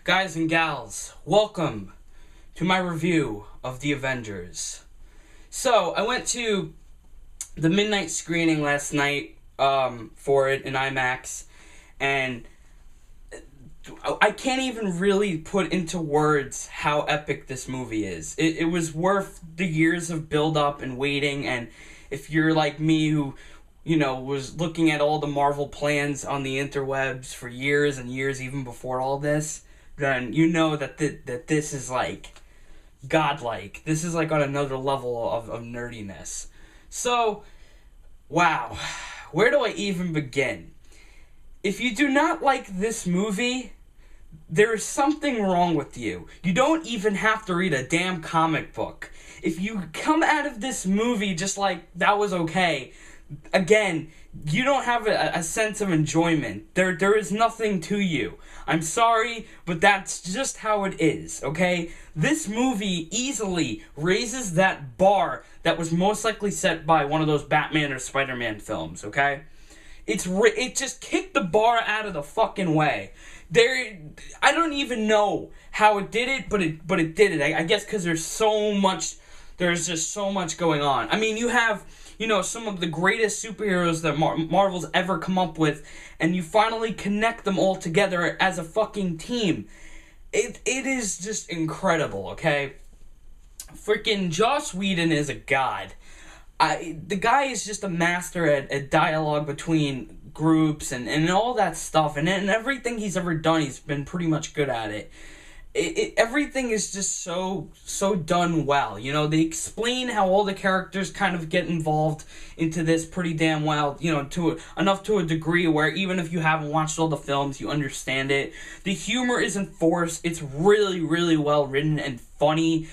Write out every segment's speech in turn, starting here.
Guys and gals, welcome to my review of the Avengers. So, I went to the midnight screening last night for it in IMAX, and I can't even really put into words how epic this movie is. It was worth the years of build-up and waiting, and if you're like me who was looking at all the Marvel plans on the interwebs for years and years even before all this, then you know that this is like godlike. This is like on another level of nerdiness. So, wow, where do I even begin? If you do not like this movie, there is something wrong with you. You don't even have to read a damn comic book. If you come out of this movie just like, that was okay, again, you don't have a sense of enjoyment. There is nothing to you. I'm sorry, but that's just how it is, okay? This movie easily raises that bar that was most likely set by one of those Batman or Spider-Man films, okay? It just kicked the bar out of the fucking way. I don't even know how it did it, but it did it. I guess because there's just so much going on. I mean, you have some of the greatest superheroes that Marvel's ever come up with, and you finally connect them all together as a fucking team. It is just incredible, okay? Freaking Joss Whedon is a god. The guy is just a master at dialogue between groups and all that stuff, and everything he's ever done, he's been pretty much good at it. Everything is just so done well. They explain how all the characters kind of get involved into this pretty damn well, to a degree where even if you haven't watched all the films, you understand it. The humor isn't forced. It's really, really well written and funny.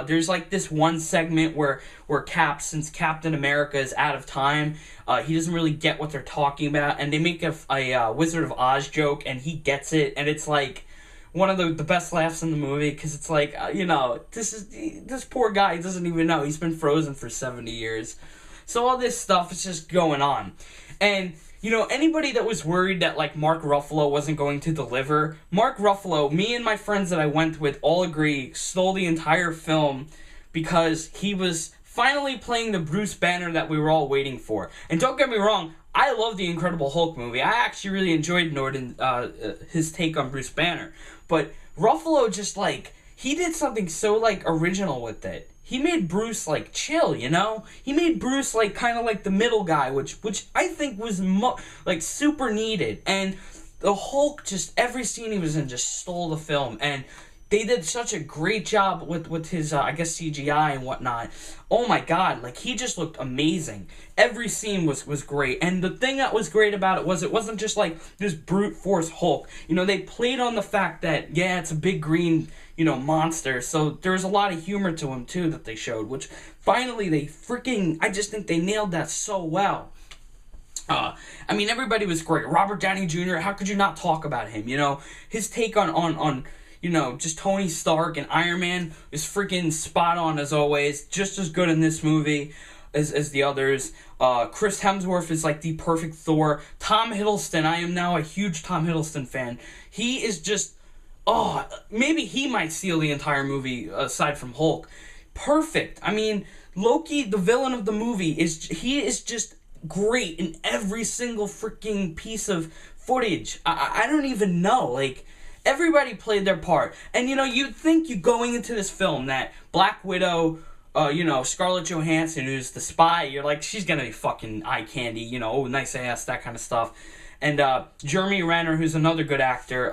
There's like this one segment where Cap, since Captain America is out of time, he doesn't really get what they're talking about, and they make a Wizard of Oz joke, and he gets it, and it's like one of the best laughs in the movie, because it's like, this poor guy doesn't even know. He's been frozen for 70 years. So all this stuff is just going on. And, anybody that was worried that, like, Mark Ruffalo wasn't going to deliver, Mark Ruffalo, me and my friends that I went with all agree, stole the entire film because he was finally playing the Bruce Banner that we were all waiting for. And don't get me wrong, I love the Incredible Hulk movie. I actually really enjoyed his take on Bruce Banner. But Ruffalo just, he did something so, original with it. He made Bruce, chill, He made Bruce, kind of like the middle guy, which I think was, super needed. And the Hulk, just every scene he was in just stole the film. And they did such a great job with his, CGI and whatnot. Oh my god, he just looked amazing. Every scene was great. And the thing that was great about it wasn't just, this brute force Hulk. They played on the fact that, yeah, it's a big green, monster. So there's a lot of humor to him, too, that they showed. Which, finally, I just think they nailed that so well. Everybody was great. Robert Downey Jr., how could you not talk about him? His take on just Tony Stark and Iron Man is freaking spot on as always. Just as good in this movie as the others. Chris Hemsworth is the perfect Thor. Tom Hiddleston, I am now a huge Tom Hiddleston fan. He is just, maybe he might steal the entire movie aside from Hulk. Perfect. Loki, the villain of the movie, is just great in every single freaking piece of footage. I don't even know, everybody played their part. And, you'd think you going into this film that Black Widow, Scarlett Johansson, who's the spy, you're like, she's gonna be fucking eye candy, nice ass, that kind of stuff. And, Jeremy Renner, who's another good actor,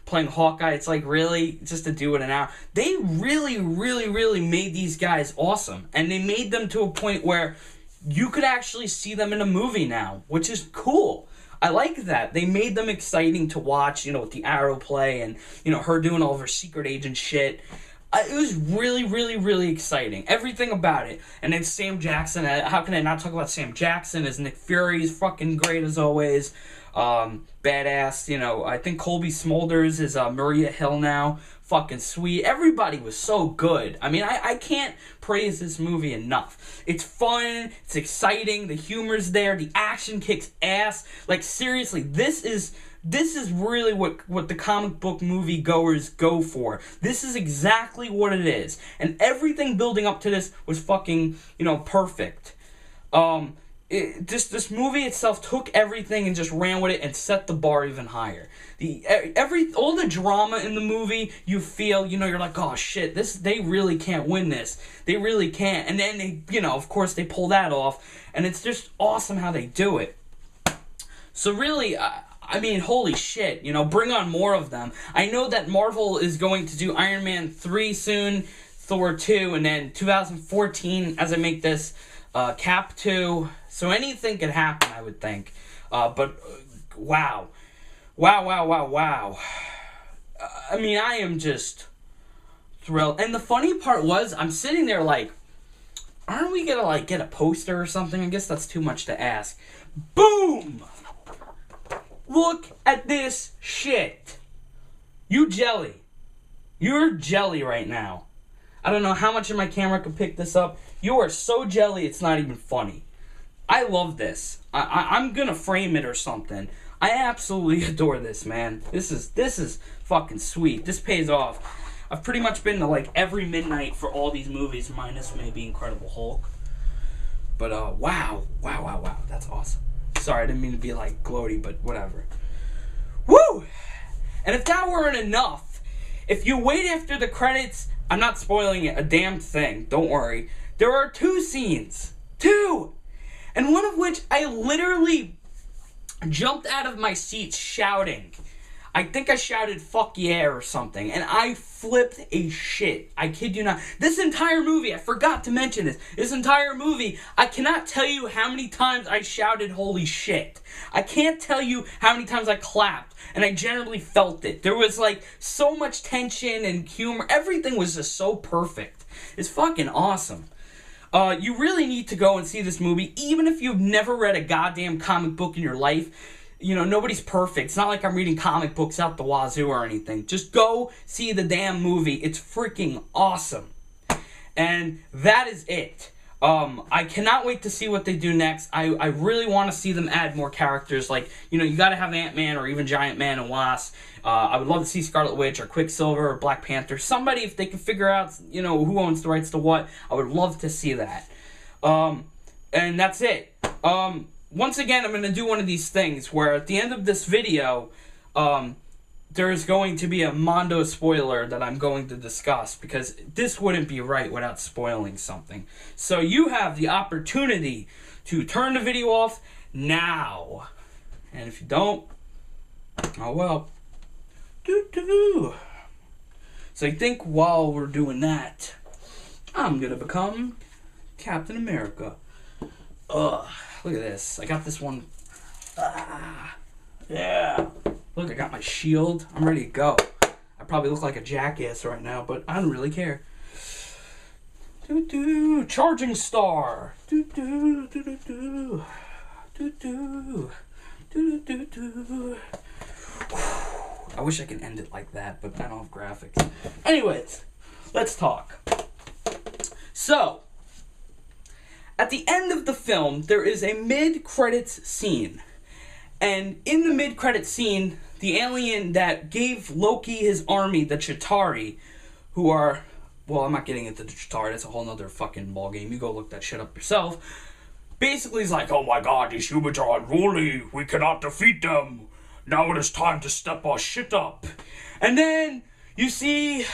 playing Hawkeye, it's really, just to do it an hour. They really, really, really made these guys awesome. And they made them to a point where you could actually see them in a movie now, which is cool. I like that. They made them exciting to watch, with the Arrow play and, her doing all of her secret agent shit. It was really, really, really exciting. Everything about it. And then Sam Jackson. How can I not talk about Sam Jackson as Nick Fury? He's fucking great as always. Badass. I think Colby Smulders is Maria Hill now. Fucking sweet. Everybody was so good. I can't praise this movie enough. It's fun. It's exciting. The humor's there. The action kicks ass. Seriously, this is this is really what the comic book movie goers go for. This is exactly what it is. And everything building up to this was fucking, perfect. This movie itself took everything and just ran with it and set the bar even higher. All the drama in the movie, you feel, you're like, oh shit, they really can't win this. They really can't. And then they, of course they pull that off, and it's just awesome how they do it. So really, I mean, holy shit, bring on more of them. I know that Marvel is going to do Iron Man 3 soon, Thor 2, and then 2014, as I make this, Cap 2. So anything could happen, I would think. But wow. Wow. I mean, I am just thrilled. And the funny part was, I'm sitting there like, aren't we gonna get a poster or something? I guess that's too much to ask. Boom! Look at this shit. You jelly. You're jelly right now. I don't know how much of my camera could pick this up. You are so jelly, it's not even funny. I love this. I'm gonna frame it or something. I absolutely adore this, man. This is fucking sweet. This pays off. I've pretty much been to every midnight for all these movies, minus maybe Incredible Hulk. But wow. That's awesome. Sorry, I didn't mean to be gloaty, but whatever. Woo! And if that weren't enough, if you wait after the credits, I'm not spoiling it a damn thing. Don't worry. There are 2 scenes. 2! And one of which I literally jumped out of my seat shouting. I think I shouted "fuck yeah" or something, and I flipped a shit. I kid you not. This entire movie, I forgot to mention this. This entire movie, I cannot tell you how many times I shouted "holy shit." I can't tell you how many times I clapped, and I generally felt it. There was so much tension and humor. Everything was just so perfect. It's fucking awesome. You really need to go and see this movie, even if you've never read a goddamn comic book in your life. Nobody's perfect. It's not like I'm reading comic books out the wazoo or anything. Just go see the damn movie. It's freaking awesome. And that is it. I cannot wait to see what they do next. I really want to see them add more characters. You gotta have Ant-Man or even Giant Man and Wasp. I would love to see Scarlet Witch or Quicksilver or Black Panther. Somebody, if they can figure out, who owns the rights to what, I would love to see that. And that's it. Once again, I'm going to do one of these things where at the end of this video, there's going to be a Mondo spoiler that I'm going to discuss, because this wouldn't be right without spoiling something. So you have the opportunity to turn the video off now. And if you don't, oh well. So I think while we're doing that, I'm going to become Captain America. Ugh. Look at this. I got this one. Yeah. Look, I got my shield. I'm ready to go. I probably look like a jackass right now, but I don't really care. Charging star. I wish I could end it like that, but I don't have graphics. Anyways, let's talk. So, at the end of the film, there is a mid-credits scene. And in the mid-credits scene, the alien that gave Loki his army, the Chitauri, who are... Well, I'm not getting into the Chitauri. That's a whole nother fucking ballgame. You go look that shit up yourself. Basically, he's like, oh my god, these humans are unruly. We cannot defeat them. Now it is time to step our shit up. And then you see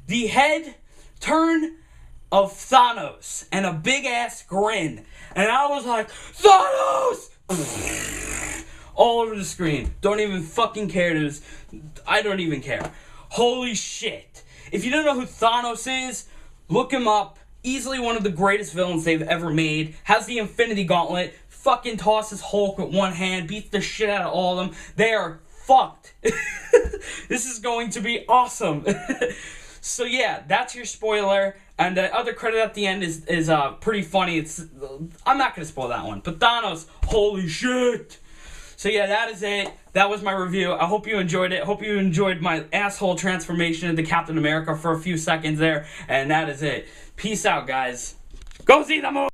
the head turn of Thanos and a big-ass grin. And I was like, Thanos! All over the screen. Don't even fucking care. I don't even care. Holy shit. If you don't know who Thanos is, look him up. Easily one of the greatest villains they've ever made. Has the Infinity Gauntlet. Fucking tosses Hulk with one hand. Beats the shit out of all of them. They are fucked. This is going to be awesome. So yeah, that's your spoiler. And the other credit at the end is pretty funny. I'm not going to spoil that one. But Thanos, holy shit. So yeah, that is it. That was my review. I hope you enjoyed it. Hope you enjoyed my asshole transformation into Captain America for a few seconds there. And that is it. Peace out, guys. Go see the movie!